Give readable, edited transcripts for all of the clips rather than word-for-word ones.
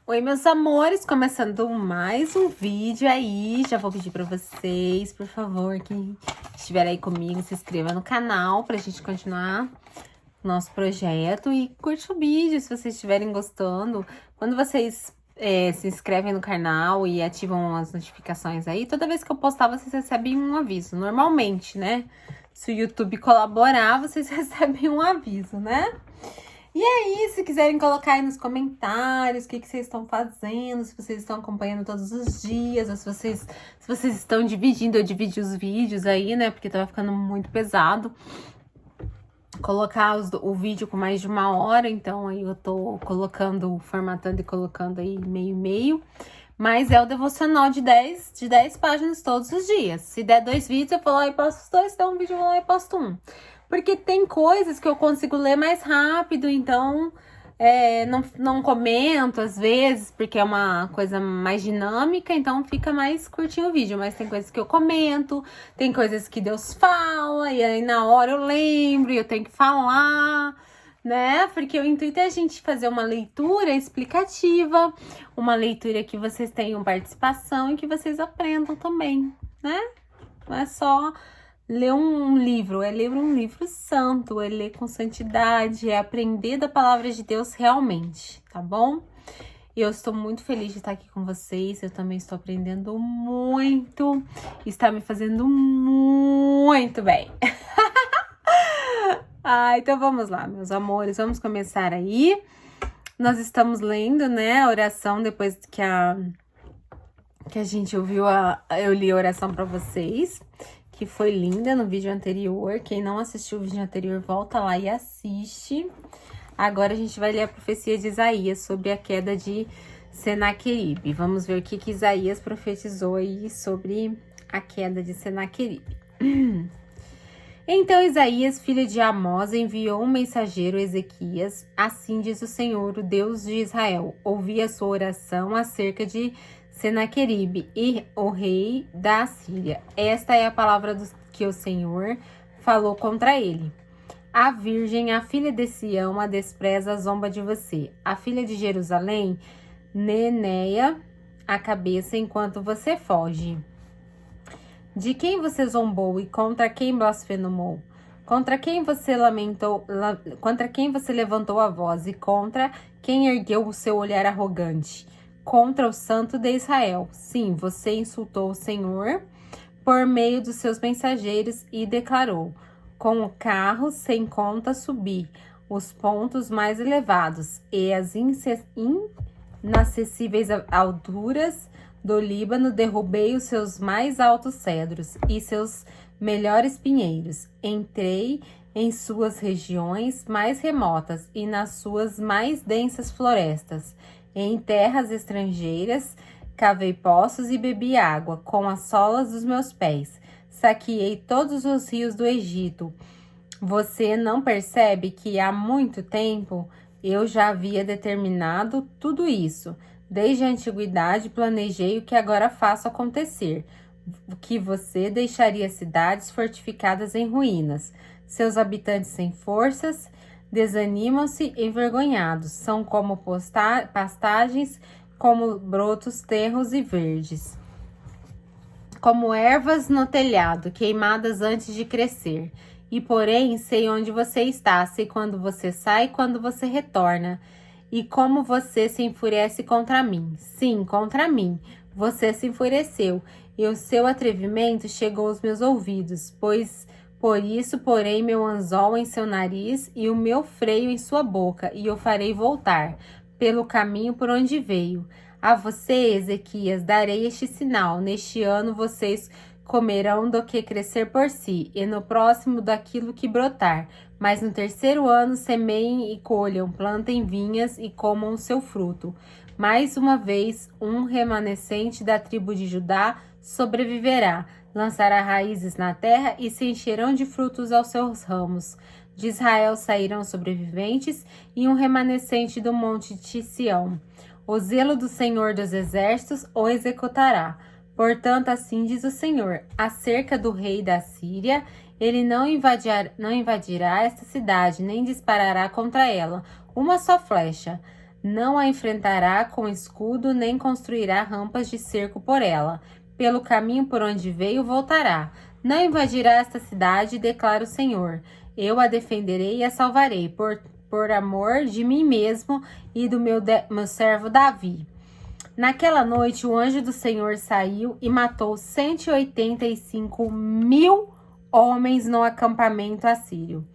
Oi, meus amores, começando mais um vídeo aí. Já vou pedir pra vocês, por favor, que estiver aí comigo, se inscreva no canal pra gente continuar nosso projeto e curte o vídeo se vocês estiverem gostando. Quando vocês se inscrevem no canal e ativam as notificações aí, toda vez que eu postar, vocês recebem um aviso. Normalmente, né? Se o YouTube colaborar, vocês recebem um aviso, né? E aí, se quiserem colocar aí nos comentários o que vocês estão fazendo, se vocês estão acompanhando todos os dias, ou se vocês estão dividindo, eu dividi os vídeos aí, né? Porque tava ficando muito pesado colocar o vídeo com mais de 1 hora, então aí eu tô colocando, formatando e colocando aí meio. Mas é o devocional de 10 páginas todos os dias. Se der 2 vídeos, eu vou lá e posto os 2, se der um vídeo, eu vou lá e posto um. Porque tem coisas que eu consigo ler mais rápido, então não comento às vezes, porque é uma coisa mais dinâmica, então fica mais curtinho o vídeo. Mas tem coisas que eu comento, tem coisas que Deus fala, e aí na hora eu lembro e eu tenho que falar, né? Porque o intuito é a gente fazer uma leitura explicativa, uma leitura que vocês tenham participação e que vocês aprendam também, né? Não é só ler um livro, é ler um livro santo, é ler com santidade, é aprender da palavra de Deus realmente, tá bom? E eu estou muito feliz de estar aqui com vocês, eu também estou aprendendo muito, está me fazendo muito bem. Então vamos lá, meus amores, vamos começar aí. Nós estamos lendo, né, a oração depois que a gente ouviu, eu li a oração para vocês, que foi linda no vídeo anterior. Quem não assistiu o vídeo anterior, volta lá e assiste. Agora a gente vai ler a profecia de Isaías sobre a queda de Senaqueribe. Vamos ver o que Isaías profetizou aí sobre a queda de Senaqueribe. Então Isaías, filho de Amós, enviou um mensageiro a Ezequias. Assim diz o Senhor, o Deus de Israel: ouvi a sua oração acerca de Senaqueribe, e o rei da Assíria. Esta é a palavra que o Senhor falou contra ele. A virgem, a filha de Sião, a despreza, a zomba de você. A filha de Jerusalém meneia a cabeça enquanto você foge. De quem você zombou e contra quem blasfemou? Contra quem você contra quem você levantou a voz e contra quem ergueu o seu olhar arrogante? Contra o Santo de Israel. Sim, você insultou o Senhor por meio dos seus mensageiros e declarou: com o carro sem conta subi os pontos mais elevados e as inacessíveis alturas do Líbano, derrubei os seus mais altos cedros e seus melhores pinheiros. Entrei em suas regiões mais remotas e nas suas mais densas florestas. Em terras estrangeiras, cavei poços e bebi água com as solas dos meus pés. Saqueei todos os rios do Egito. Você não percebe que há muito tempo eu já havia determinado tudo isso? Desde a antiguidade planejei o que agora faço acontecer. Que você deixaria cidades fortificadas em ruínas. Seus habitantes sem forças desanimam-se envergonhados. São como pastagens, como brotos tenros e verdes. Como ervas no telhado, queimadas antes de crescer. E porém, sei onde você está, sei quando você sai e quando você retorna. E como você se enfurece contra mim. Sim, contra mim. Você se enfureceu. E o seu atrevimento chegou aos meus ouvidos. Por isso, porém, meu anzol em seu nariz e o meu freio em sua boca. E o farei voltar pelo caminho por onde veio. A você, Ezequias, darei este sinal. Neste ano vocês comerão do que crescer por si, e no próximo daquilo que brotar. Mas no terceiro ano semeiem e colham, plantem vinhas e comam o seu fruto. Mais uma vez, um remanescente da tribo de Judá sobreviverá, lançará raízes na terra e se encherão de frutos aos seus ramos. De Israel sairão sobreviventes e um remanescente do monte de Sião. O zelo do Senhor dos Exércitos o executará. Portanto, assim diz o Senhor, acerca do rei da Síria: ele não invadirá esta cidade, nem disparará contra ela uma só flecha. Não a enfrentará com escudo, nem construirá rampas de cerco por ela. Pelo caminho por onde veio, voltará. Não invadirá esta cidade, declara o Senhor. Eu a defenderei e a salvarei, por amor de mim mesmo e do meu servo Davi. Naquela noite, o anjo do Senhor saiu e matou 185.000 homens no acampamento assírio.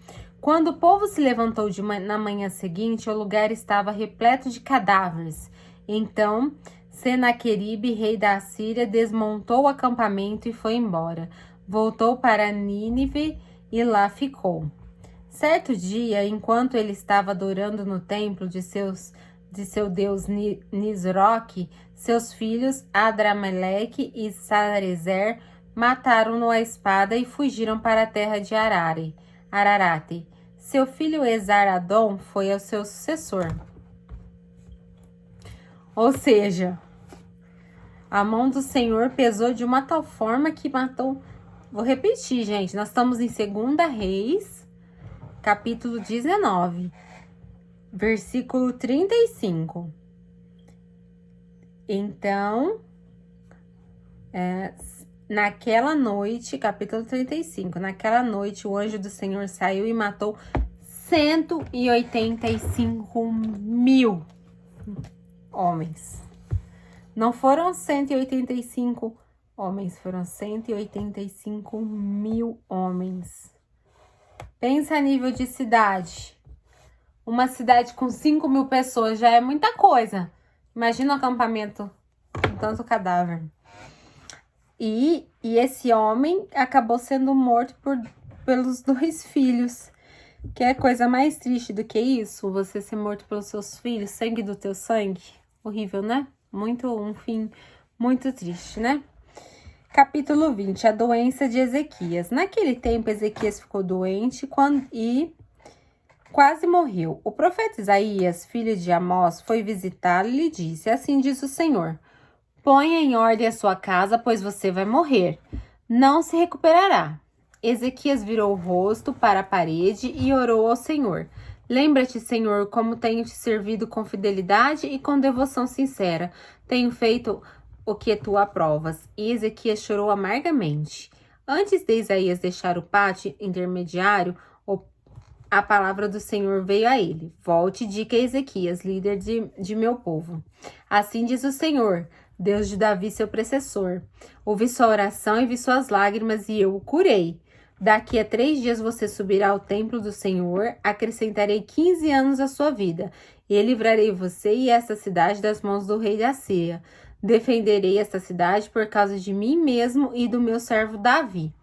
Quando o povo se levantou na manhã seguinte, o lugar estava repleto de cadáveres. Então, Senaqueribe, rei da Assíria, desmontou o acampamento e foi embora. Voltou para Nínive e lá ficou. Certo dia, enquanto ele estava adorando no templo de seu deus Nisroque, seus filhos Adrameleque e Sarezer mataram-no à espada e fugiram para a terra de Ararate. Seu filho Esar-Adom foi o seu sucessor. Ou seja, a mão do Senhor pesou de uma tal forma que matou. Vou repetir, gente. Nós estamos em 2 Reis, capítulo 19, versículo 35. Então, naquela noite, capítulo 35, naquela noite o anjo do Senhor saiu e matou 185.000 homens. Não foram 185 homens, foram 185.000 homens. Pensa a nível de cidade. Uma cidade com 5.000 pessoas já é muita coisa. Imagina um acampamento com tanto cadáver. E esse homem acabou sendo morto pelos 2 filhos. Que é coisa mais triste do que isso? Você ser morto pelos seus filhos, sangue do teu sangue. Horrível, né? Um fim muito triste, né? Capítulo 20, a doença de Ezequias. Naquele tempo, Ezequias ficou doente e quase morreu. O profeta Isaías, filho de Amós, foi visitá-lo e lhe disse: assim diz o Senhor, ponha em ordem a sua casa, pois você vai morrer. Não se recuperará. Ezequias virou o rosto para a parede e orou ao Senhor. Lembra-te, Senhor, como tenho te servido com fidelidade e com devoção sincera. Tenho feito o que tu aprovas. E Ezequias chorou amargamente. Antes de Isaías deixar o pátio intermediário, a palavra do Senhor veio a ele. Volte e diga a Ezequias, líder de meu povo. Assim diz o Senhor, Deus de Davi, seu precessor. Ouvi sua oração e vi suas lágrimas e eu o curei. Daqui a 3 dias você subirá ao templo do Senhor, acrescentarei 15 anos à sua vida, e livrarei você e esta cidade das mãos do rei da Síria. Defenderei esta cidade por causa de mim mesmo e do meu servo Davi.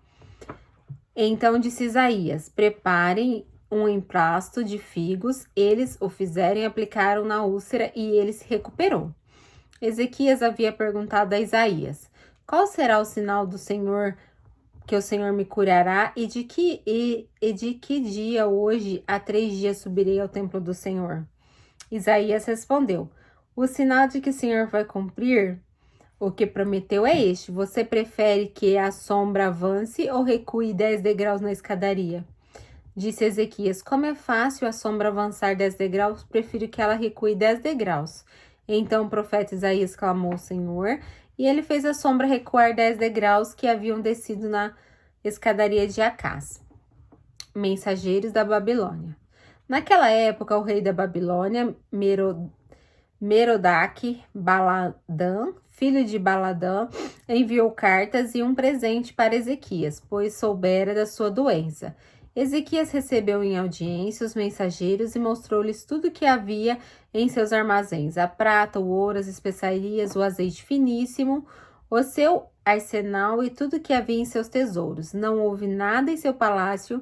Então disse Isaías, preparem um emplasto de figos, eles o fizeram e aplicaram na úlcera e ele se recuperou. Ezequias havia perguntado a Isaías, qual será o sinal do Senhor que o Senhor me curará e de que dia hoje há 3 dias subirei ao templo do Senhor? Isaías respondeu, o sinal de que o Senhor vai cumprir o que prometeu é este, você prefere que a sombra avance ou recue 10 degraus na escadaria? Disse Ezequias, como é fácil a sombra avançar 10 degraus, prefiro que ela recue 10 degraus. Então o profeta Isaías clamou ao Senhor, e ele fez a sombra recuar 10 degraus que haviam descido na escadaria de Acás. Mensageiros da Babilônia. Naquela época, o rei da Babilônia, Merodach Baladã, filho de Baladã, enviou cartas e um presente para Ezequias, pois soubera da sua doença. Ezequias recebeu em audiência os mensageiros e mostrou-lhes tudo o que havia em seus armazéns, a prata, o ouro, as especiarias, o azeite finíssimo, o seu arsenal e tudo o que havia em seus tesouros. Não houve nada em seu palácio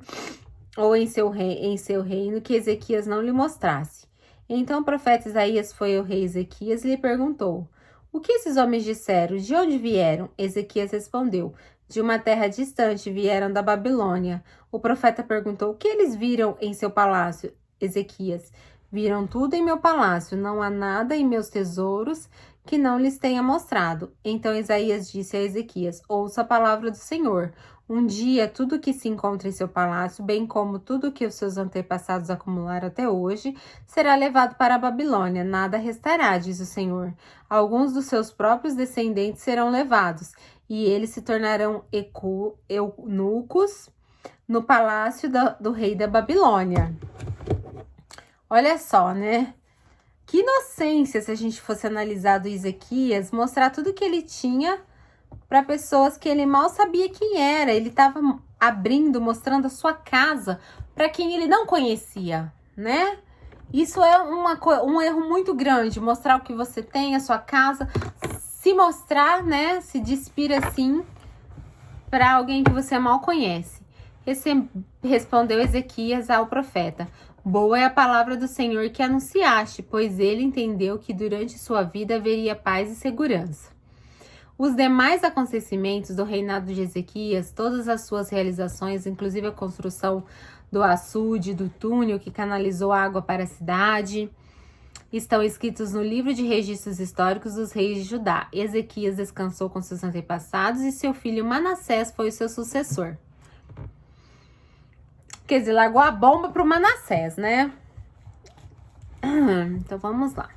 ou em seu reino que Ezequias não lhe mostrasse. Então o profeta Isaías foi ao rei Ezequias e lhe perguntou, o que esses homens disseram? De onde vieram? Ezequias respondeu, de uma terra distante, vieram da Babilônia. O profeta perguntou, o que eles viram em seu palácio? Ezequias, viram tudo em meu palácio, não há nada em meus tesouros que não lhes tenha mostrado. Então Isaías disse a Ezequias: ouça a palavra do Senhor. Um dia, tudo que se encontra em seu palácio, bem como tudo que os seus antepassados acumularam até hoje, será levado para a Babilônia. Nada restará, diz o Senhor. Alguns dos seus próprios descendentes serão levados, e eles se tornarão eunucos no palácio do rei da Babilônia. Olha só, né? Que inocência se a gente fosse analisar do Ezequias, mostrar tudo que ele tinha para pessoas que ele mal sabia quem era. Ele estava abrindo, mostrando a sua casa para quem ele não conhecia, né? Isso é um erro muito grande, mostrar o que você tem, a sua casa, se mostrar, né? Se despir assim para alguém que você mal conhece. Respondeu Ezequias ao profeta: boa é a palavra do Senhor que anunciaste, pois ele entendeu que durante sua vida haveria paz e segurança. Os demais acontecimentos do reinado de Ezequias, todas as suas realizações, inclusive a construção do açude, do túnel que canalizou água para a cidade, estão escritos no livro de registros históricos dos reis de Judá. Ezequias descansou com seus antepassados e seu filho Manassés foi o seu sucessor. Quer dizer, largou a bomba para o Manassés, né? Então vamos lá.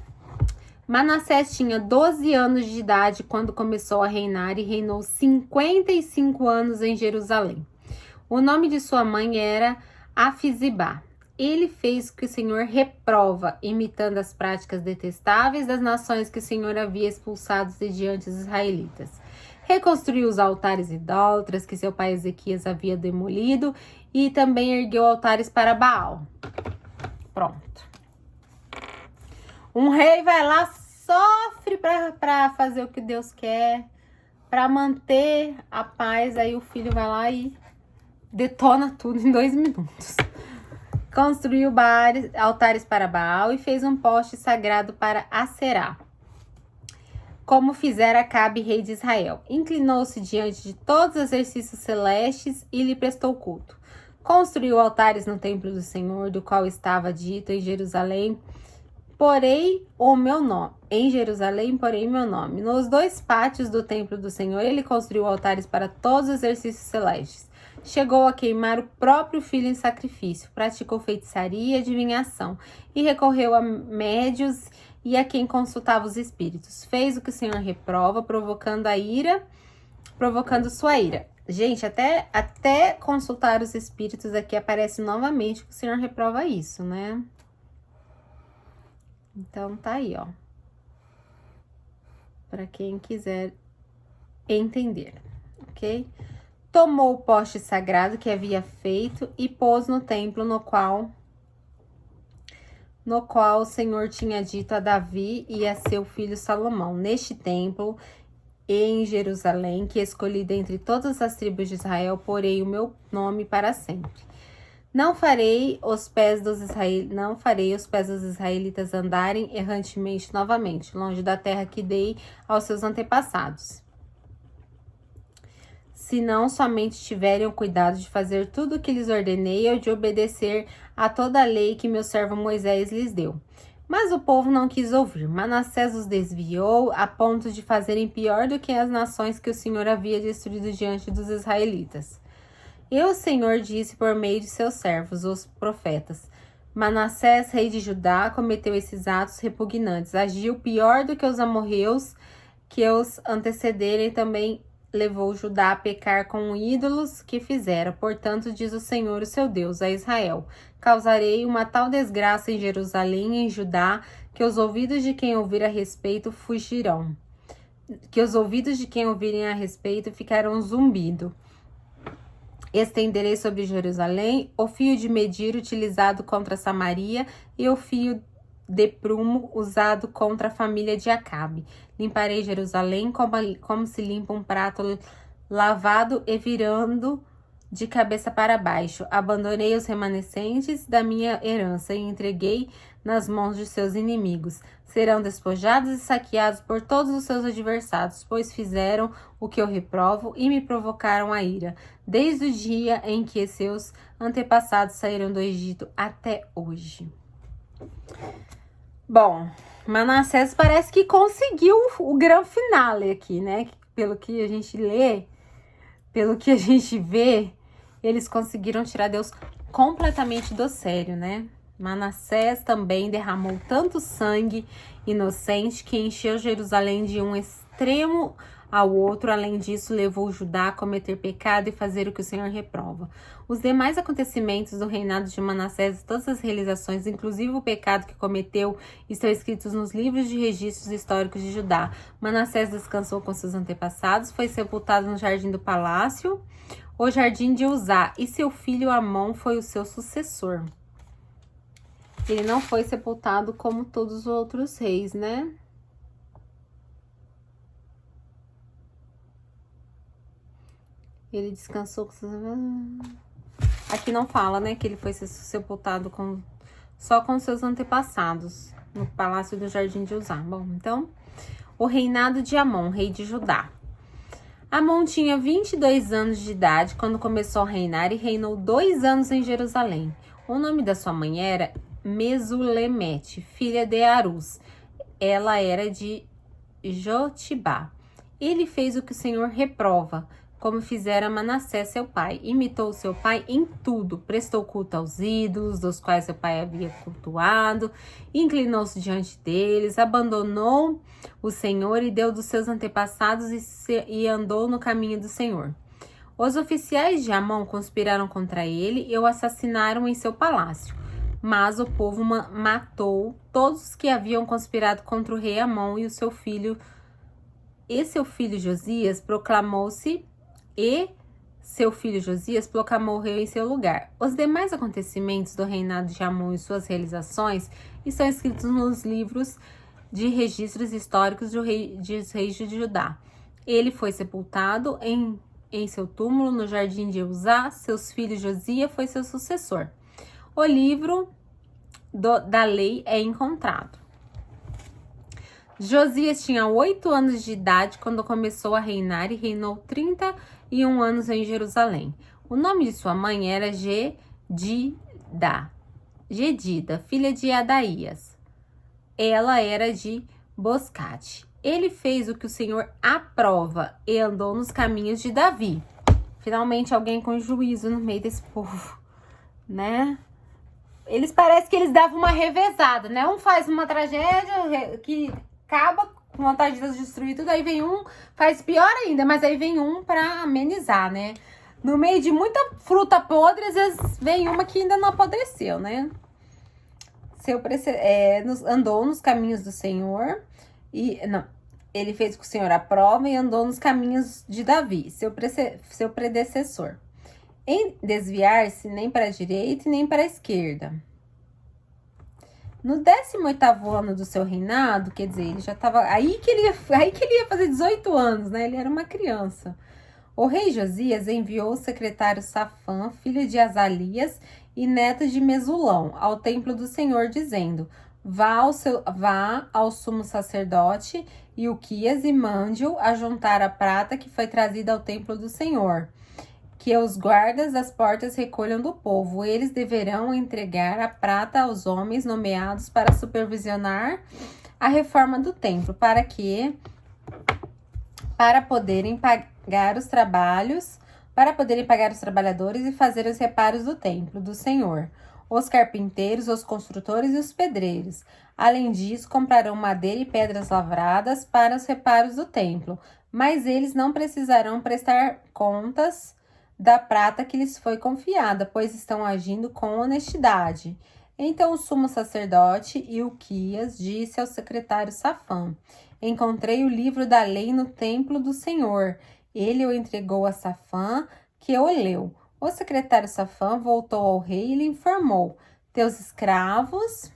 Manassés tinha 12 anos de idade quando começou a reinar e reinou 55 anos em Jerusalém. O nome de sua mãe era Afizibá. Ele fez o que o Senhor reprova, imitando as práticas detestáveis das nações que o Senhor havia expulsado de diante dos israelitas. Reconstruiu os altares idólatras que seu pai Ezequias havia demolido e também ergueu altares para Baal. Pronto. Um rei vai lá, sofre para fazer o que Deus quer, para manter a paz. Aí o filho vai lá e detona tudo em 2 minutos. Construiu altares para Baal e fez um poste sagrado para Aserá, como fizera Acabe, rei de Israel. Inclinou-se diante de todos os exercícios celestes e lhe prestou culto. Construiu altares no templo do Senhor, do qual estava dito: em Jerusalém porei o meu nome. Em Jerusalém porei meu nome. Nos 2 pátios do templo do Senhor, ele construiu altares para todos os exercícios celestes. Chegou a queimar o próprio filho em sacrifício. Praticou feitiçaria e adivinhação. E recorreu a médios e a quem consultava os espíritos. Fez o que o Senhor reprova, provocando sua ira. Gente, até consultar os espíritos aqui aparece novamente que o Senhor reprova isso, né? Então, tá aí, ó. Para quem quiser entender, ok? Tomou o poste sagrado que havia feito e pôs no templo no qual o Senhor tinha dito a Davi e a seu filho Salomão. Neste templo, em Jerusalém, que escolhi dentre todas as tribos de Israel, porei o meu nome para sempre. Não farei os pés dos israelitas andarem errantemente novamente, longe da terra que dei aos seus antepassados, se não somente tiverem o cuidado de fazer tudo o que lhes ordenei ou de obedecer a toda a lei que meu servo Moisés lhes deu. Mas o povo não quis ouvir. Manassés os desviou a ponto de fazerem pior do que as nações que o Senhor havia destruído diante dos israelitas. E o Senhor disse por meio de seus servos, os profetas: Manassés, rei de Judá, cometeu esses atos repugnantes. Agiu pior do que os amorreus que os antecederem, também levou Judá a pecar com ídolos que fizera. Portanto, diz o Senhor, o seu Deus, a Israel: causarei uma tal desgraça em Jerusalém e em Judá, que os ouvidos de quem ouvir a respeito fugirão. Que os ouvidos de quem ouvirem a respeito ficarão zumbido. Estenderei sobre Jerusalém o fio de medir utilizado contra Samaria e o fio de prumo usado contra a família de Acabe. Limparei Jerusalém como se limpa um prato lavado e virando de cabeça para baixo. Abandonei os remanescentes da minha herança e entreguei nas mãos de seus inimigos. Serão despojados e saqueados por todos os seus adversários, pois fizeram o que eu reprovo e me provocaram a ira, desde o dia em que seus antepassados saíram do Egito até hoje. Bom, Manassés parece que conseguiu o grande finale aqui, né? Pelo que a gente lê, pelo que a gente vê, eles conseguiram tirar Deus completamente do sério, né? Manassés também derramou tanto sangue inocente que encheu Jerusalém de um extremo ao outro. Além disso, levou Judá a cometer pecado e fazer o que o Senhor reprova. Os demais acontecimentos do reinado de Manassés, todas as realizações, inclusive o pecado que cometeu, estão escritos nos livros de registros históricos de Judá. Manassés descansou com seus antepassados, foi sepultado no jardim do palácio, o jardim de Uzá, e seu filho Amon foi o seu sucessor. Ele não foi sepultado como todos os outros reis, né? Ele descansou com... Aqui não fala, né, que ele foi sepultado só com seus antepassados, no palácio do jardim de Uzá. Bom, então, o reinado de Amon, rei de Judá. Amon tinha 22 anos de idade quando começou a reinar e reinou 2 anos em Jerusalém. O nome da sua mãe era Mesulemete, filha de Arus. Ela era de Jotibá. Ele fez o que o Senhor reprova, como fizera Manassés seu pai. Imitou seu pai em tudo, prestou culto aos ídolos, dos quais seu pai havia cultuado, inclinou-se diante deles, abandonou o Senhor e deu dos seus antepassados e andou no caminho do Senhor. Os oficiais de Amon conspiraram contra ele e o assassinaram em seu palácio. Mas o povo matou todos os que haviam conspirado contra o rei Amon e seu filho Josias proclamou o rei em seu lugar. Os demais acontecimentos do reinado de Amon e suas realizações estão escritos nos livros de registros históricos dos reis de Judá. Ele foi sepultado em seu túmulo no jardim de Uzá. Seus filhos Josias foi seu sucessor. O livro da lei é encontrado. Josias tinha 8 anos de idade quando começou a reinar e reinou 31 anos em Jerusalém. O nome de sua mãe era Gedida, filha de Adaías. Ela era de Boscate. Ele fez o que o Senhor aprova e andou nos caminhos de Davi. Finalmente alguém com juízo no meio desse povo, né? Eles parecem que eles davam uma revezada, né? Um faz uma tragédia que acaba com vontade de Deus destruir tudo, aí vem um, faz pior ainda, mas aí vem um pra amenizar, né? No meio de muita fruta podre, às vezes vem uma que ainda não apodreceu, né? Andou nos caminhos do Senhor ele fez o que o Senhor aprova e andou nos caminhos de Davi, seu predecessor, em desviar-se nem para a direita e nem para a esquerda. No 18º ano do seu reinado, quer dizer, ele já estava aí que ele ia fazer 18 anos, né? Ele era uma criança. O rei Josias enviou o secretário Safã, filho de Azalias e neto de Mesulão, ao templo do Senhor, dizendo: Vá ao sumo sacerdote Ilquias e mande-o ajuntar a prata que foi trazida ao templo do Senhor, que os guardas das portas recolham do povo. Eles deverão entregar a prata aos homens nomeados para supervisionar a reforma do templo, para poderem pagar os trabalhadores e fazer os reparos do templo do Senhor, os carpinteiros, os construtores e os pedreiros. Além disso, comprarão madeira e pedras lavradas para os reparos do templo, mas eles não precisarão prestar contas da prata que lhes foi confiada, pois estão agindo com honestidade. Então o sumo sacerdote Ilquias disse ao secretário Safã: Encontrei o livro da lei no templo do Senhor. Ele o entregou a Safã, que o leu. O secretário Safã voltou ao rei e lhe informou: Teus escravos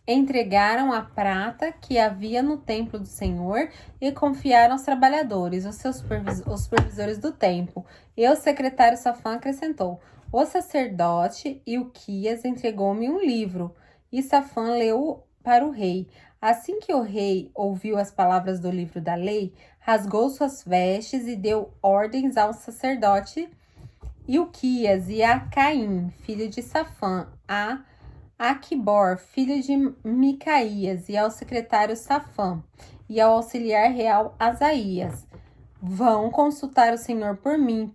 entregaram a prata que havia no templo do Senhor e confiaram aos trabalhadores, os supervisores do templo. E o secretário Safã acrescentou: O sacerdote Ilquias entregou-me um livro. E Safã leu para o rei. Assim que o rei ouviu as palavras do livro da lei, rasgou suas vestes e deu ordens ao sacerdote Ilquias e a Caim, filho de Safã, a Aquibor, filho de Micaías, e ao secretário Safã, e ao auxiliar real Asaías: vão consultar o Senhor por mim,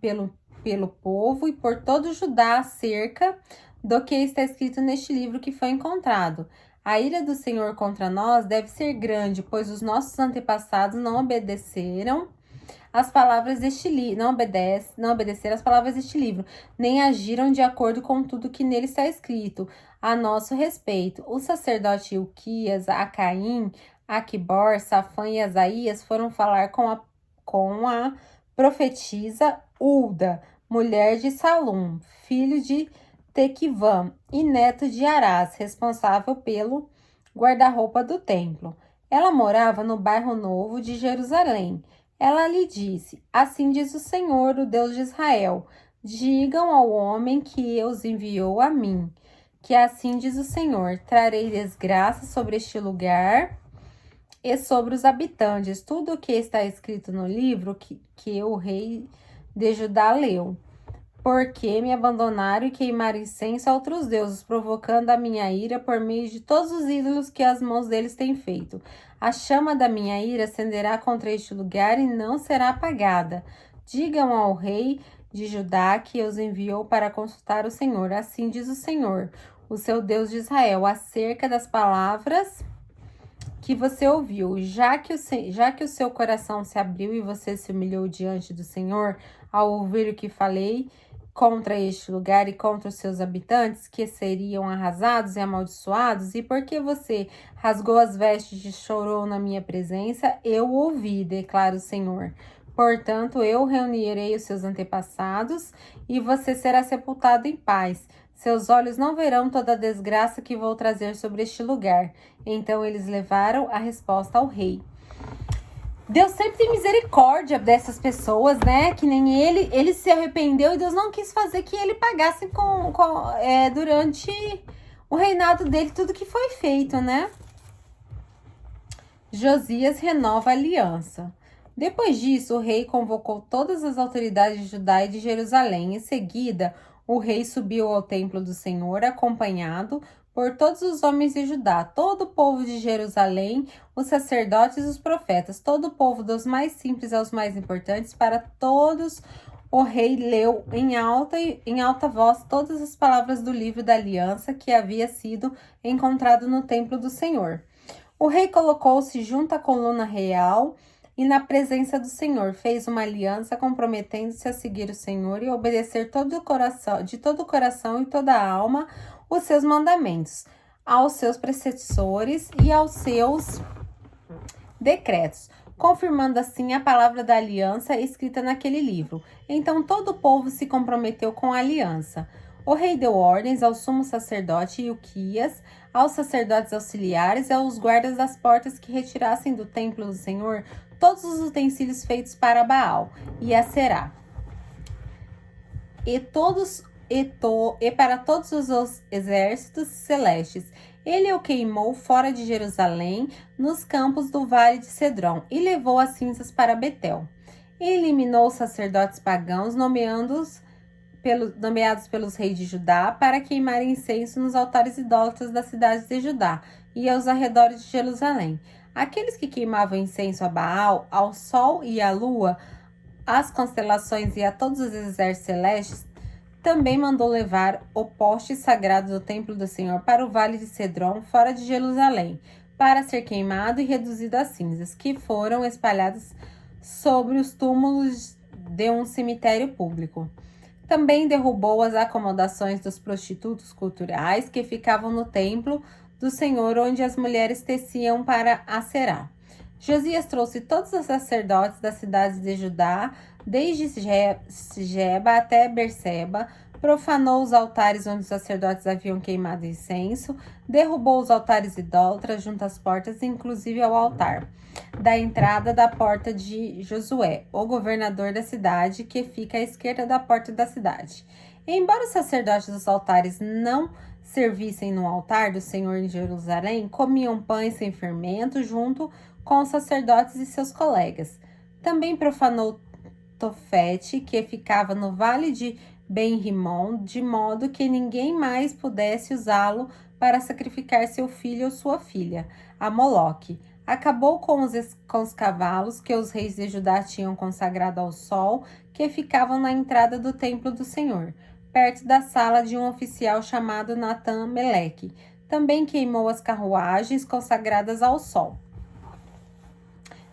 pelo povo e por todo Judá acerca do que está escrito neste livro que foi encontrado. A ira do Senhor contra nós deve ser grande, pois os nossos antepassados não obedeceram as palavras deste livro, não obedeceram as palavras deste livro, nem agiram de acordo com tudo que nele está escrito a nosso respeito. O sacerdote Ilquias, Acaim, Aquibor, Safã e Asaías foram falar com a profetisa Ulda, mulher de Salum, filho de Tequivã e neto de Arás, responsável pelo guarda-roupa do templo. Ela morava no bairro Novo de Jerusalém. Ela lhe disse: assim diz o Senhor, o Deus de Israel: digam ao homem que os enviou a mim, que assim diz o Senhor: trarei desgraça sobre este lugar e sobre os habitantes. Tudo o que está escrito no livro que o rei de Judá leu. Porque me abandonaram e queimaram incenso a outros deuses, provocando a minha ira por meio de todos os ídolos que as mãos deles têm feito. A chama da minha ira acenderá contra este lugar e não será apagada. Digam ao rei de Judá que os enviou para consultar o Senhor. Assim diz o Senhor, o seu Deus de Israel, acerca das palavras que você ouviu. Já que o seu coração se abriu e você se humilhou diante do Senhor ao ouvir o que falei contra este lugar e contra os seus habitantes, que seriam arrasados e amaldiçoados, e porque você rasgou as vestes e chorou na minha presença, eu ouvi, declara o Senhor. Portanto, eu reunirei os seus antepassados e você será sepultado em paz. Seus olhos não verão toda a desgraça que vou trazer sobre este lugar. Então eles levaram a resposta ao rei. Deus sempre tem misericórdia dessas pessoas, né? Que nem ele se arrependeu e Deus não quis fazer que ele pagasse durante o reinado dele tudo que foi feito, né? Josias renova a aliança. Depois disso, o rei convocou todas as autoridades de Judá e de Jerusalém. Em seguida, o rei subiu ao templo do Senhor, acompanhado por todos os homens de Judá, todo o povo de Jerusalém, os sacerdotes e os profetas, todo o povo, dos mais simples aos mais importantes, para todos. O rei leu em alta voz todas as palavras do livro da aliança que havia sido encontrado no templo do Senhor. O rei colocou-se junto à coluna real e na presença do Senhor fez uma aliança, comprometendo-se a seguir o Senhor e obedecer de todo o coração e toda a alma os seus mandamentos, aos seus preceptores e aos seus decretos, confirmando assim a palavra da aliança escrita naquele livro. Então todo o povo se comprometeu com a aliança. O rei deu ordens ao sumo sacerdote Ilquias, aos sacerdotes auxiliares e aos guardas das portas que retirassem do templo do Senhor todos os utensílios feitos para Baal e Aserá, e para todos os exércitos celestes. Ele o queimou fora de Jerusalém, nos campos do vale de Cedron, e levou as cinzas para Betel. Eliminou os sacerdotes pagãos, nomeados pelos reis de Judá, para queimar incenso nos altares idólatras das cidades de Judá e aos arredores de Jerusalém. Aqueles que queimavam incenso a Baal, ao sol e à lua, às constelações e a todos os exércitos celestes, também mandou levar o poste sagrado do templo do Senhor para o vale de Cedron, fora de Jerusalém, para ser queimado e reduzido a cinzas, que foram espalhadas sobre os túmulos de um cemitério público. Também derrubou as acomodações dos prostitutos culturais que ficavam no templo do Senhor, onde as mulheres teciam para Aserá. Josias trouxe todos os sacerdotes das cidades de Judá, desde Geba até Berseba, profanou os altares onde os sacerdotes haviam queimado incenso, derrubou os altares idólatras junto às portas, inclusive ao altar da entrada da porta de Josué, o governador da cidade, que fica à esquerda da porta da cidade. Embora os sacerdotes dos altares não servissem no altar do Senhor em Jerusalém, comiam pães sem fermento junto com os sacerdotes e seus colegas. Também profanou Tofete, que ficava no vale de Ben-Rimon, de modo que ninguém mais pudesse usá-lo para sacrificar seu filho ou sua filha, a Moloque. Acabou com os cavalos que os reis de Judá tinham consagrado ao sol, que ficavam na entrada do templo do Senhor, perto da sala de um oficial chamado Natã-Meleque. Também queimou as carruagens consagradas ao sol.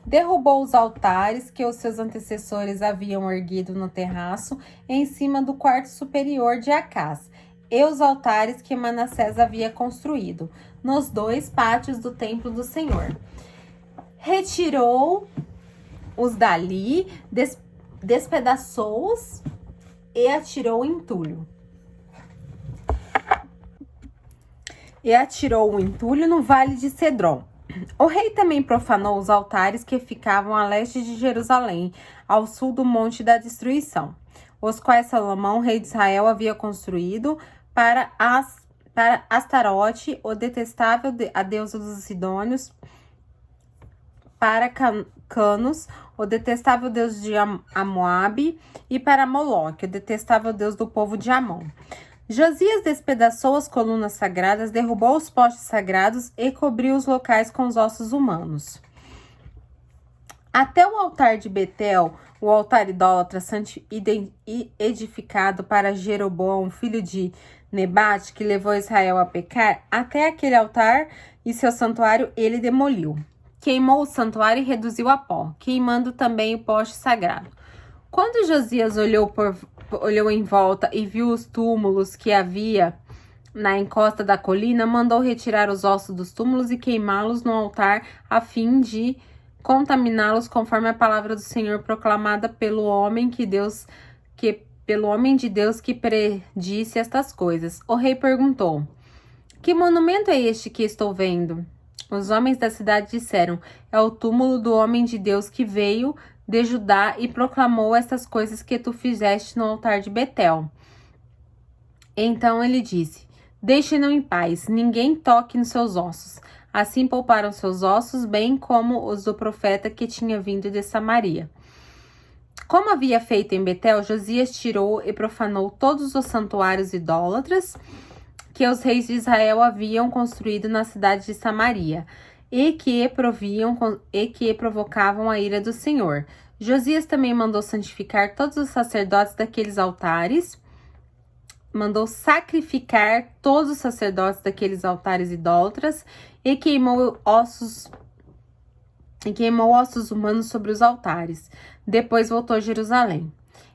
Derrubou os altares que os seus antecessores haviam erguido no terraço em cima do quarto superior de Acás, e os altares que Manassés havia construído nos 2 pátios do templo do Senhor. Retirou-os dali, despedaçou-os e atirou o entulho. No vale de Cedron. O rei também profanou os altares que ficavam a leste de Jerusalém, ao sul do Monte da Destruição, os quais Salomão, rei de Israel, havia construído para Astarote, o detestável a deusa dos Sidônios, para Canos, o detestável deus de Moabe, e para Moloque, o detestável deus do povo de Amon. Josias despedaçou as colunas sagradas, derrubou os postes sagrados e cobriu os locais com os ossos humanos. Até o altar de Betel, o altar idólatra edificado para Jeroboão, filho de Nebate, que levou Israel a pecar, até aquele altar e seu santuário ele demoliu. Queimou o santuário e reduziu a pó, queimando também o poste sagrado. Quando Josias olhou em volta e viu os túmulos que havia na encosta da colina, mandou retirar os ossos dos túmulos e queimá-los no altar, a fim de contaminá-los, conforme a palavra do Senhor proclamada pelo homem de Deus que predisse estas coisas. O rei perguntou: que monumento é este que estou vendo? Os homens da cidade disseram: é o túmulo do homem de Deus que veio de Judá e proclamou estas coisas que tu fizeste no altar de Betel. Então ele disse: deixe-no em paz, ninguém toque nos seus ossos. Assim pouparam seus ossos, bem como os do profeta que tinha vindo de Samaria. Como havia feito em Betel, Josias tirou e profanou todos os santuários idólatras que os reis de Israel haviam construído na cidade de Samaria, e que provocavam a ira do Senhor. Josias também mandou santificar todos os sacerdotes daqueles altares, mandou sacrificar todos os sacerdotes daqueles altares idólatras e queimou ossos humanos sobre os altares. Depois voltou a Jerusalém.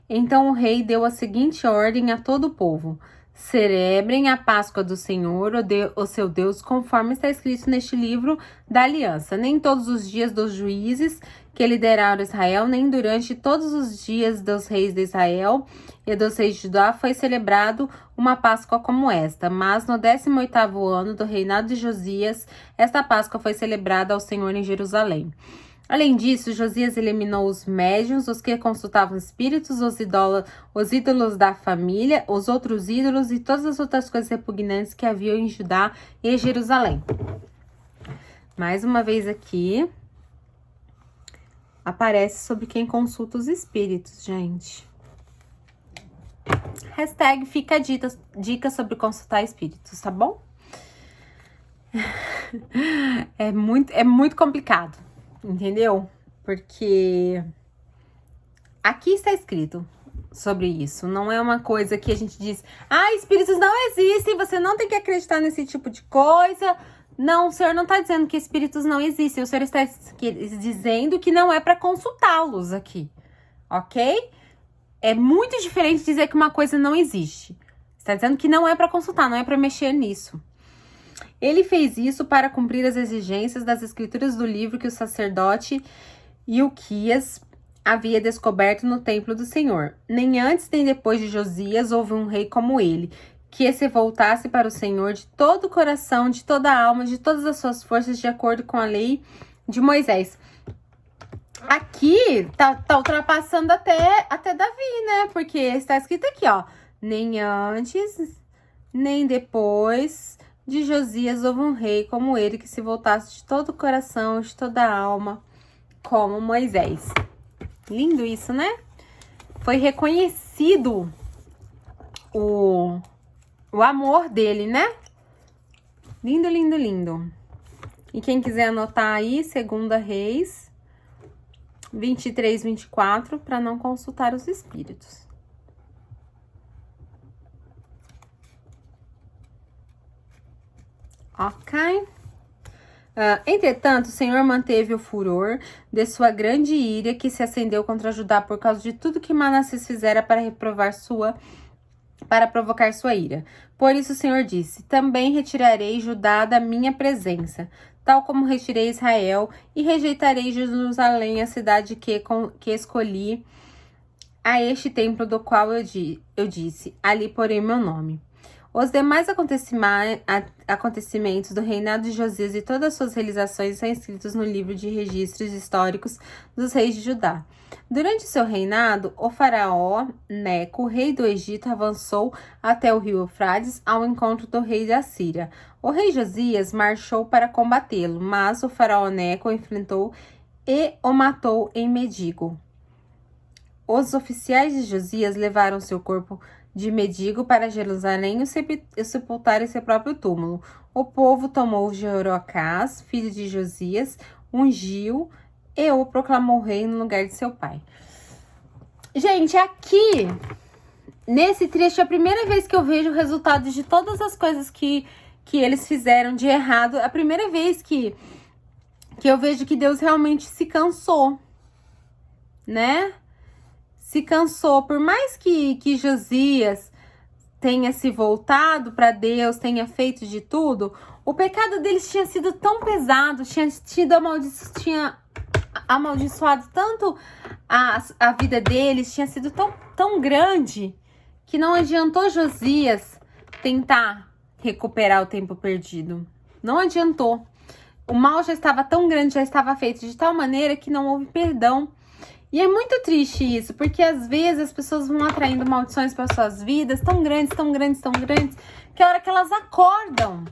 Então o rei deu a seguinte ordem a todo o povo: celebrem a Páscoa do Senhor, o seu Deus, conforme está escrito neste livro da aliança. Nem todos os dias dos juízes que lideraram Israel, nem durante todos os dias dos reis de Israel e dos reis de Judá foi celebrado uma Páscoa como esta. Mas no 18º ano do reinado de Josias, esta Páscoa foi celebrada ao Senhor em Jerusalém. Além disso, Josias eliminou os médiuns, os que consultavam espíritos, os ídolos da família, os outros ídolos e todas as outras coisas repugnantes que haviam em Judá e Jerusalém. Mais uma vez aqui, aparece sobre quem consulta os espíritos, gente. Hashtag fica a dica sobre consultar espíritos, tá bom? É muito complicado. Entendeu? Porque aqui está escrito sobre isso. Não é uma coisa que a gente diz: espíritos não existem, você não tem que acreditar nesse tipo de coisa. Não, o Senhor não está dizendo que espíritos não existem. O Senhor está dizendo que não é para consultá-los aqui. Ok? É muito diferente dizer que uma coisa não existe. Está dizendo que não é para consultar, não é para mexer nisso. Ele fez isso para cumprir as exigências das escrituras do livro que o sacerdote Ilquias havia descoberto no templo do Senhor. Nem antes nem depois de Josias houve um rei como ele, que se voltasse para o Senhor de todo o coração, de toda a alma, de todas as suas forças, de acordo com a lei de Moisés. Aqui tá ultrapassando até Davi, né? Porque está escrito aqui, ó: nem antes nem depois de Josias houve um rei como ele, que se voltasse de todo o coração, de toda a alma, como Moisés. Lindo isso, né? Foi reconhecido o amor dele, né? Lindo, lindo, lindo. E quem quiser anotar aí, 2 Reis 23, 24, para não consultar os espíritos. Ok? Entretanto, o Senhor manteve o furor de sua grande ira, que se acendeu contra Judá por causa de tudo que Manassés fizera para provocar sua ira. Por isso o Senhor disse: também retirarei Judá da minha presença, tal como retirei Israel, e rejeitarei Jerusalém, a cidade que escolhi a este templo do qual eu disse: ali porei meu nome. Os demais acontecimentos do reinado de Josias e todas as suas realizações são escritos no livro de registros históricos dos reis de Judá. Durante seu reinado, o faraó Neco, rei do Egito, avançou até o rio Eufrates ao encontro do rei da Síria. O rei Josias marchou para combatê-lo, mas o faraó Neco o enfrentou e o matou em Medigo. Os oficiais de Josias levaram seu corpo de Medigo para Jerusalém e sepultaram em seu próprio túmulo. O povo tomou Jeoacás, filho de Josias, ungiu e o proclamou rei no lugar de seu pai. Gente, aqui, nesse trecho, é a primeira vez que eu vejo o resultado de todas as coisas que eles fizeram de errado. É a primeira vez que eu vejo que Deus realmente se cansou, né? Se cansou, por mais que Josias tenha se voltado para Deus, tenha feito de tudo, o pecado deles tinha sido tão pesado, tinha amaldiçoado tanto a vida deles, tinha sido tão grande, que não adiantou Josias tentar recuperar o tempo perdido. Não adiantou. O mal já estava tão grande, já estava feito de tal maneira que não houve perdão. E é muito triste isso, porque às vezes as pessoas vão atraindo maldições para suas vidas tão grandes, tão grandes, tão grandes, que a hora que elas acordam,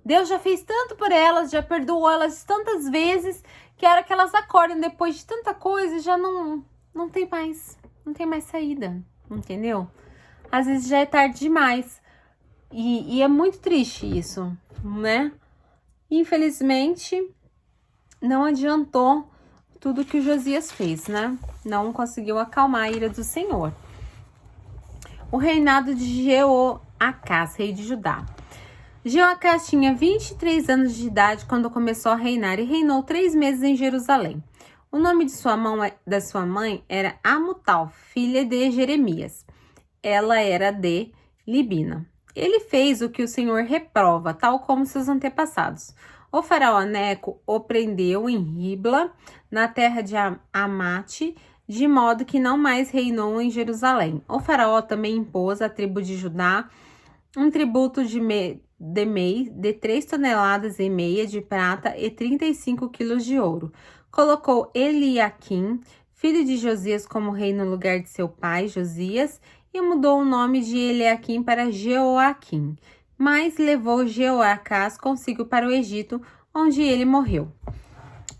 Deus já fez tanto por elas, já perdoou elas tantas vezes, que a hora que elas acordam depois de tanta coisa, já não tem mais saída, entendeu? Às vezes já é tarde demais. E é muito triste isso, né? Infelizmente, não adiantou tudo que o Josias fez, né? Não conseguiu acalmar a ira do Senhor. O reinado de Jeoacás, rei de Judá. Jeoacás tinha 23 anos de idade quando começou a reinar e reinou 3 meses em Jerusalém. O nome de da sua mãe era Amutal, filha de Jeremias. Ela era de Libina. Ele fez o que o Senhor reprova, tal como seus antepassados. O faraó Neco o prendeu em Ribla, na terra de Amate, de modo que não mais reinou em Jerusalém. O faraó também impôs à tribo de Judá um tributo de 3 toneladas e meia de prata e 35 quilos de ouro. Colocou Eliaquim, filho de Josias, como rei no lugar de seu pai, Josias, e mudou o nome de Eliaquim para Jeoaquim. Mas levou Jeoacás consigo para o Egito, onde ele morreu.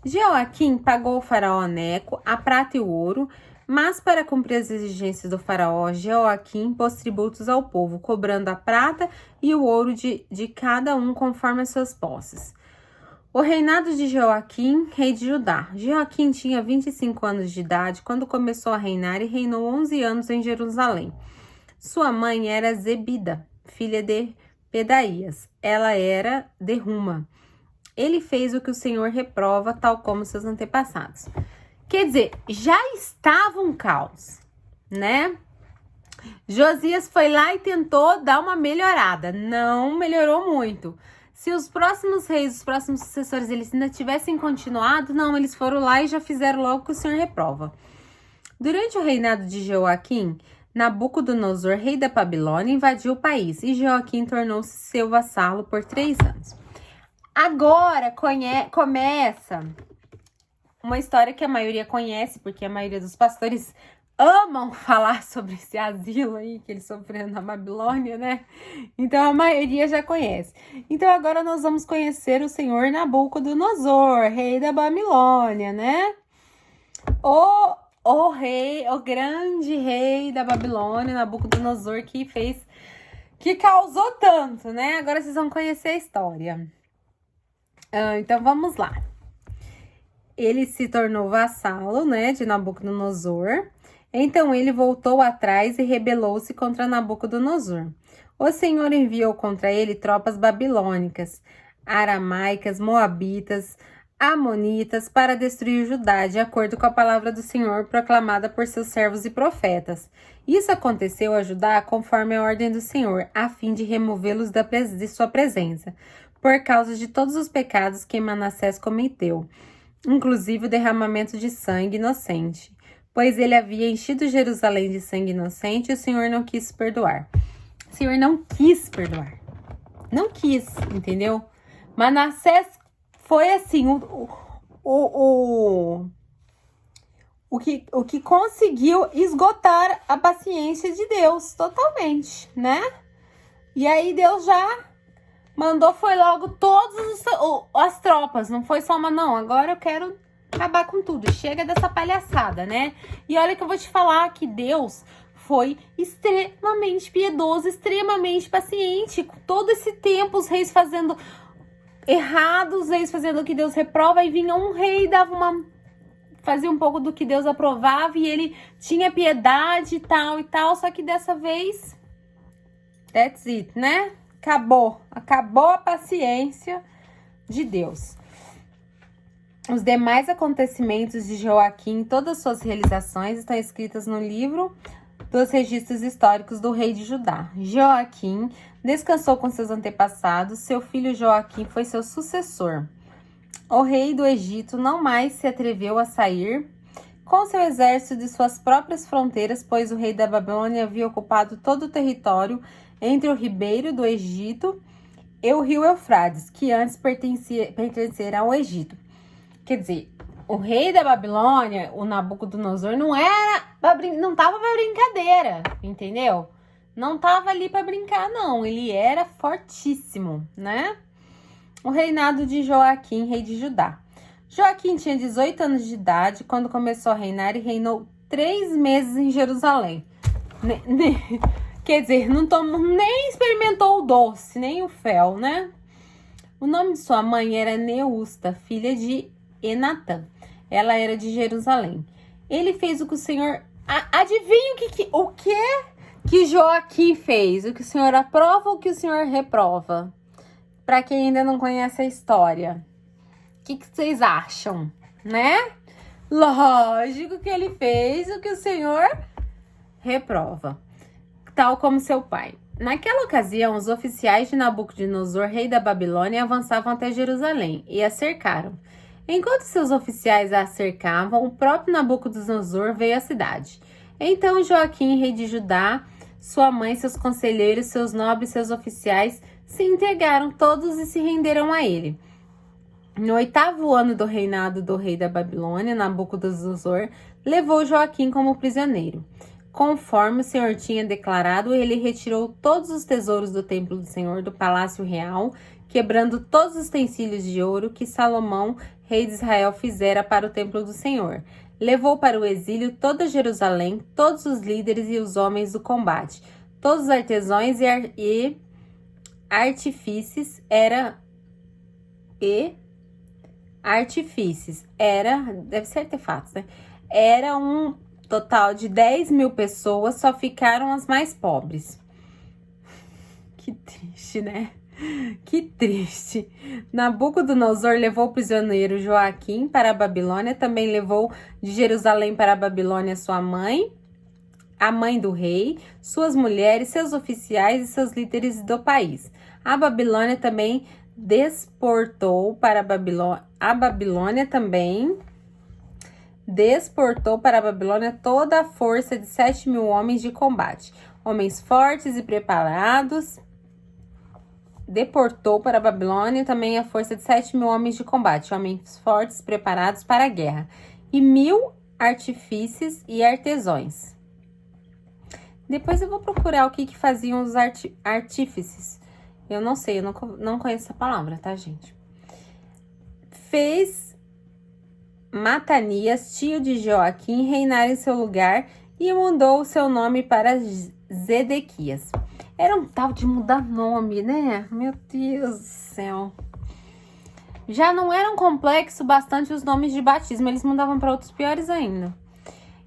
Jeoaquim pagou ao faraó Neco a prata e o ouro, mas para cumprir as exigências do faraó, Jeoaquim pôs tributos ao povo, cobrando a prata e o ouro de cada um conforme as suas posses. O reinado de Jeoaquim, rei de Judá. Jeoaquim tinha 25 anos de idade quando começou a reinar e reinou 11 anos em Jerusalém. Sua mãe era Zebida, filha de Pedaías. Ela era de Ruma. Ele fez o que o Senhor reprova, tal como seus antepassados. Quer dizer, já estava um caos, né? Josias foi lá e tentou dar uma melhorada. Não melhorou muito. Se os próximos reis, os próximos sucessores, eles ainda tivessem continuado, não, eles foram lá e já fizeram logo o que o Senhor reprova. Durante o reinado de Jeoaquim, Nabucodonosor, rei da Babilônia, invadiu o país e Jeoaquim tornou-se seu vassalo por 3 anos. Agora começa uma história que a maioria conhece, porque a maioria dos pastores amam falar sobre esse asilo aí que eles sofreram na Babilônia, né? Então a maioria já conhece. Então agora nós vamos conhecer o senhor Nabucodonosor, rei da Babilônia, né? O grande rei da Babilônia, Nabucodonosor, que fez que causou tanto, né? Agora vocês vão conhecer a história. Então, vamos lá. Ele se tornou vassalo, né, de Nabucodonosor. Então, ele voltou atrás e rebelou-se contra Nabucodonosor. O Senhor enviou contra ele tropas babilônicas, aramaicas, moabitas, amonitas, para destruir Judá, de acordo com a palavra do Senhor proclamada por seus servos e profetas. Isso aconteceu a Judá conforme a ordem do Senhor, a fim de removê-los de sua presença, por causa de todos os pecados que Manassés cometeu, inclusive o derramamento de sangue inocente, pois ele havia enchido Jerusalém de sangue inocente e o Senhor não quis perdoar. O Senhor não quis perdoar. Não quis, entendeu? Manassés foi assim, o que conseguiu esgotar a paciência de Deus totalmente, né? E aí Deus já mandou, foi logo todas as tropas, não foi só uma, não, agora eu quero acabar com tudo, chega dessa palhaçada, né? E olha que eu vou te falar que Deus foi extremamente piedoso, extremamente paciente, com todo esse tempo os reis fazendo errado, os reis fazendo o que Deus reprova, e vinha um rei e fazia um pouco do que Deus aprovava, e ele tinha piedade e tal, só que dessa vez, that's it, né? Acabou a paciência de Deus. Os demais acontecimentos de Joaquim, todas as suas realizações estão escritas no livro dos registros históricos do rei de Judá. Joaquim descansou com seus antepassados, seu filho Joaquim foi seu sucessor. O rei do Egito não mais se atreveu a sair com seu exército de suas próprias fronteiras, pois o rei da Babilônia havia ocupado todo o território entre o ribeiro do Egito e o rio Eufrates, que antes pertencia ao Egito. Quer dizer, o rei da Babilônia, o Nabucodonosor, não tava pra brincadeira, entendeu? Não tava ali pra brincar, não. Ele era fortíssimo, né? O reinado de Joaquim, rei de Judá. Joaquim tinha 18 anos de idade quando começou a reinar e reinou 3 meses em Jerusalém. Quer dizer, nem experimentou o doce, nem o fel, né? O nome de sua mãe era Neusta, filha de Enatã. Ela era de Jerusalém. Ele fez o que o Senhor... Adivinha o que Joaquim fez? O que o Senhor aprova ou o que o Senhor reprova? Para quem ainda não conhece a história. O que vocês acham, né? Lógico que ele fez o que o Senhor reprova, tal como seu pai. Naquela ocasião, os oficiais de Nabucodonosor, rei da Babilônia, avançavam até Jerusalém e a cercaram. Enquanto seus oficiais a cercavam, o próprio Nabucodonosor veio à cidade. Então Joaquim, rei de Judá, sua mãe, seus conselheiros, seus nobres, seus oficiais, se entregaram todos e se renderam a ele. No 8º ano do reinado do rei da Babilônia, Nabucodonosor levou Joaquim como prisioneiro. Conforme o Senhor tinha declarado, ele retirou todos os tesouros do templo do Senhor, do palácio real, quebrando todos os utensílios de ouro que Salomão, rei de Israel, fizera para o templo do Senhor. Levou para o exílio toda Jerusalém, todos os líderes e os homens do combate, todos os artesãos e artífices, deve ser artefatos, né? Era um total de 10.000 pessoas, só ficaram as mais pobres. Que triste, né? Que triste. Nabucodonosor levou o prisioneiro Joaquim para a Babilônia, também levou de Jerusalém para a Babilônia sua mãe, a mãe do rei, suas mulheres, seus oficiais e seus líderes do país. A Babilônia também deportou para a Babilônia toda a força de 7.000 homens de combate, homens fortes e preparados. Deportou para a Babilônia também a força de 7.000 homens de combate, homens fortes preparados para a guerra, e 1.000 artífices e artesãos. Depois eu vou procurar o que faziam os artífices. Eu não sei, eu não conheço essa palavra, tá, gente? Fez Matanias, tio de Joaquim, reinar em seu lugar e mudou o seu nome para Zedequias. Era um tal de mudar nome, né? Meu Deus do céu. Já não eram complexos bastante os nomes de batismo, eles mudavam para outros piores ainda.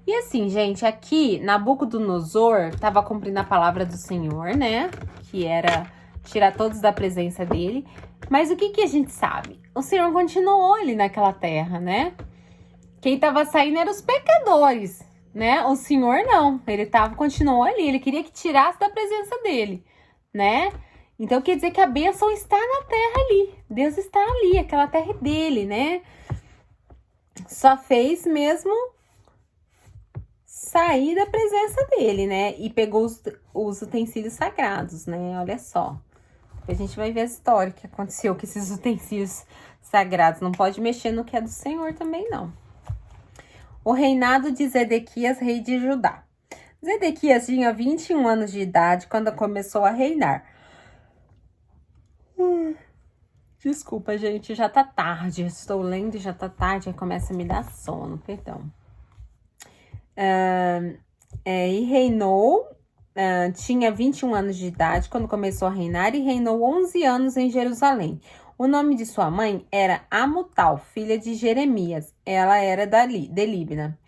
E assim, gente, aqui Nabucodonosor estava cumprindo a palavra do Senhor, né? Que era tirar todos da presença dele. Mas o que a gente sabe? O Senhor continuou ali naquela terra, né? Quem estava saindo eram os pecadores, né? O Senhor não, ele continuou ali, ele queria que tirasse da presença dele, né? Então quer dizer que a bênção está na terra ali, Deus está ali, aquela terra é dele, né? Só fez mesmo sair da presença dele, né? E pegou os utensílios sagrados, né? Olha só. A gente vai ver a história que aconteceu com esses utensílios sagrados. Não pode mexer no que é do Senhor também, não. O reinado de Zedequias, rei de Judá. Zedequias tinha 21 anos de idade quando começou a reinar. Desculpa, gente, já tá tarde. Estou lendo e já tá tarde, aí começa a me dar sono, perdão. E reinou, tinha 21 anos de idade quando começou a reinar e reinou 11 anos em Jerusalém. O nome de sua mãe era Amutal, filha de Jeremias. Ela era de Líbna.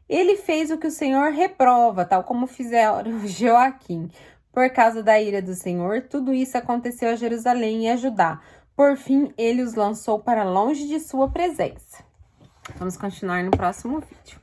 Ele fez o que o Senhor reprova, tal como fizeram Joaquim. Por causa da ira do Senhor, tudo isso aconteceu a Jerusalém e a Judá. Por fim, ele os lançou para longe de sua presença. Vamos continuar no próximo vídeo.